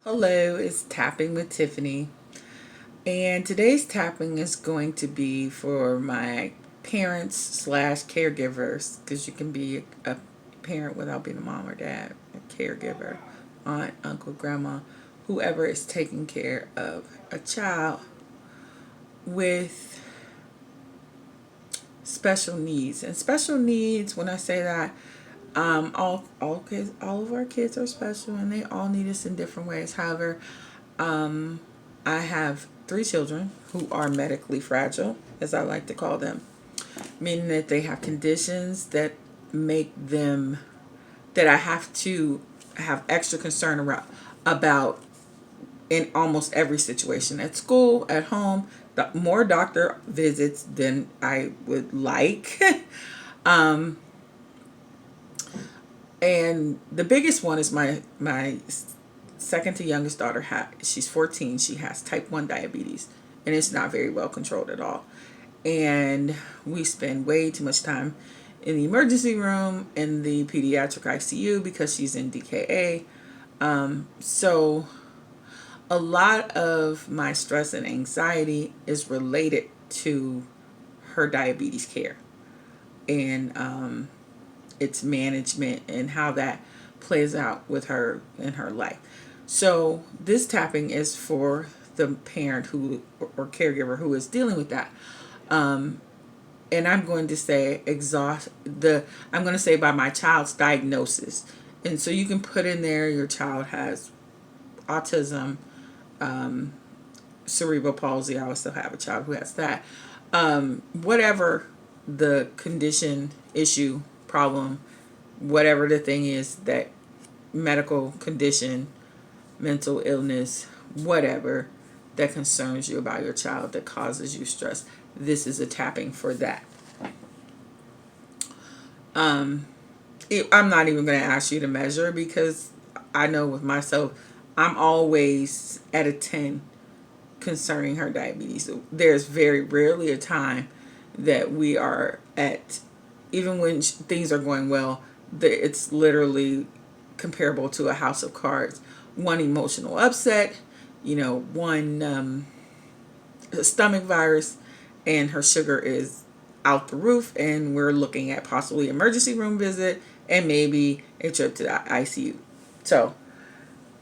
Hello, it's Tapping with Tiffany. And today's tapping is going to be for my parents slash caregivers, because you can be a parent without being a mom or dad, a caregiver, aunt, uncle, grandma, whoever is taking care of a child with special needs. And special needs, when I say that, all kids, all of our kids are special, and they all need us in different ways. However, I have three children who are medically fragile, as I like to call them, meaning that they have conditions that make them that I have to have extra concern about in almost every situation, at school, at home. More doctor visits than I would like. um, and the biggest one is my second to youngest daughter. She's 14. She has type 1 diabetes, and it's not very well controlled at all. And we spend way too much time in the emergency room, in the pediatric ICU, because she's in DKA. So a lot of my stress and anxiety is related to her diabetes care, and its management and how that plays out with her in her life. So this tapping is for the parent who or caregiver who is dealing with that. Um, and I'm going to say I'm going to say by my child's diagnosis. And so you can put in there your child has autism, um, cerebral palsy. I also have a child who has that. Whatever the condition, issue, problem, whatever the thing is, that medical condition, mental illness, whatever that concerns you about your child that causes you stress, this is a tapping for that. I'm not even going to ask you to measure, because I know with myself, I'm always at a 10 concerning her diabetes. There's very rarely a time that we are at, even when things are going well, it's literally comparable to a house of cards. One emotional upset, one stomach virus, and her sugar is out the roof, and we're looking at possibly emergency room visit and maybe a trip to the ICU. So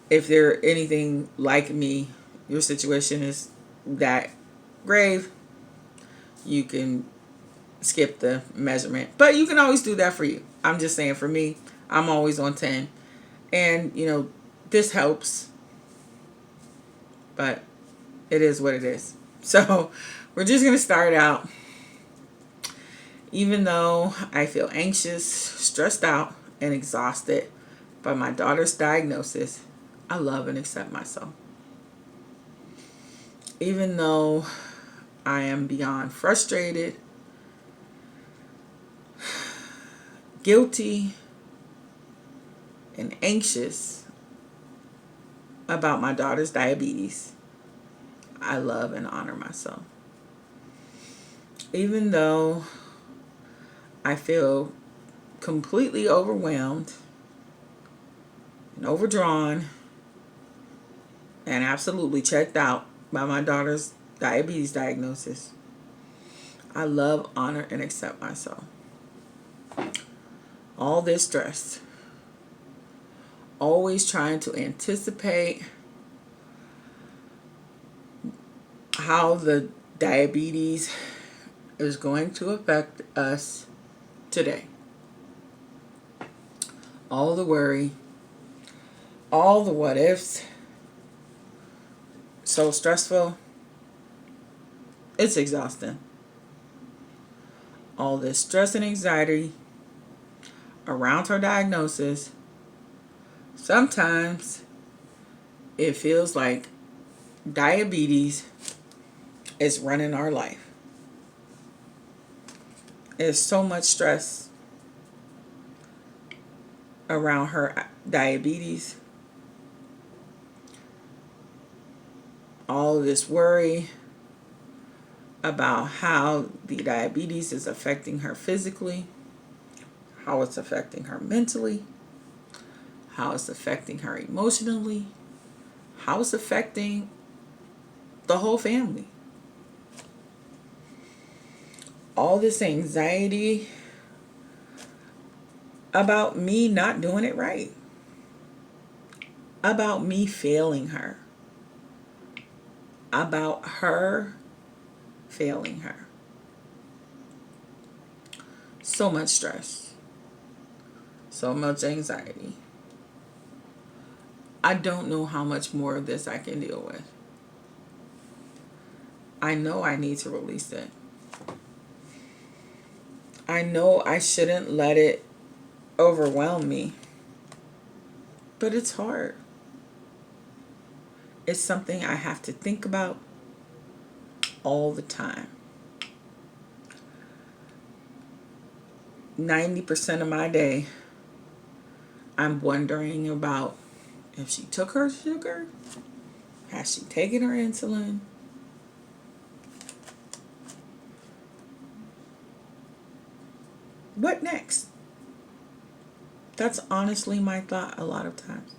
if they're anything like me, your situation is that grave, you can skip the measurement. But you can always do that for you. I'm just saying, for me, I'm always on 10. And, this helps. But it is what it is. So we're just going to start out. Even though I feel anxious, stressed out, and exhausted by my daughter's diagnosis, I love and accept myself. Even though I am beyond frustrated, guilty, and anxious about my daughter's diabetes, I love and honor myself. Even though I feel completely overwhelmed and overdrawn and absolutely checked out by my daughter's diabetes diagnosis, I love, honor, and accept myself. All this stress, always trying to anticipate how the diabetes is going to affect us today. All the worry, all the what ifs, so stressful, it's exhausting. All this stress and anxiety around her diagnosis, sometimes it feels like diabetes is running our life. There's so much stress around her diabetes. All this worry about how the diabetes is affecting her physically, how it's affecting her mentally, how it's affecting her emotionally, how it's affecting the whole family. All this anxiety about me not doing it right, about me failing her, about her failing her. So much stress, so much anxiety. I don't know how much more of this I can deal with. I know I need to release it. I know I shouldn't let it overwhelm me. But it's hard. It's something I have to think about all the time. 90% of my day, I'm wondering about if she took her sugar, has she taken her insulin? What next? That's honestly my thought a lot of times.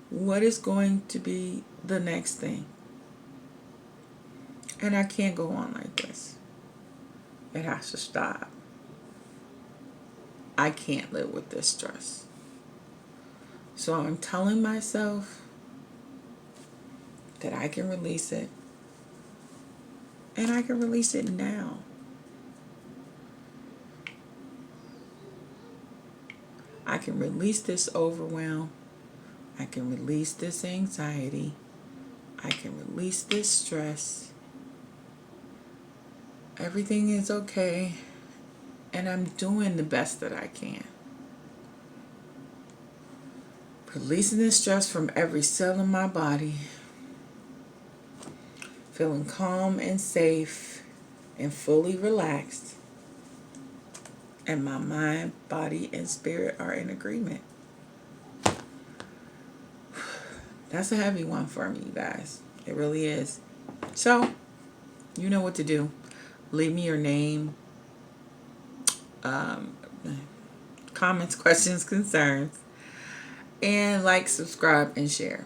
What is going to be the next thing? And I can't go on like this. It has to stop. I can't live with this stress. So I'm telling myself that I can release it. And I can release it now. I can release this overwhelm. I can release this anxiety. I can release this stress. Everything is okay. And I'm doing the best that I can. Releasing the stress from every cell in my body. Feeling calm and safe and fully relaxed. And my mind, body, and spirit are in agreement. That's a heavy one for me, you guys. It really is. So, you know what to do. Leave me your name, comments, questions, concerns, and like, subscribe, and share.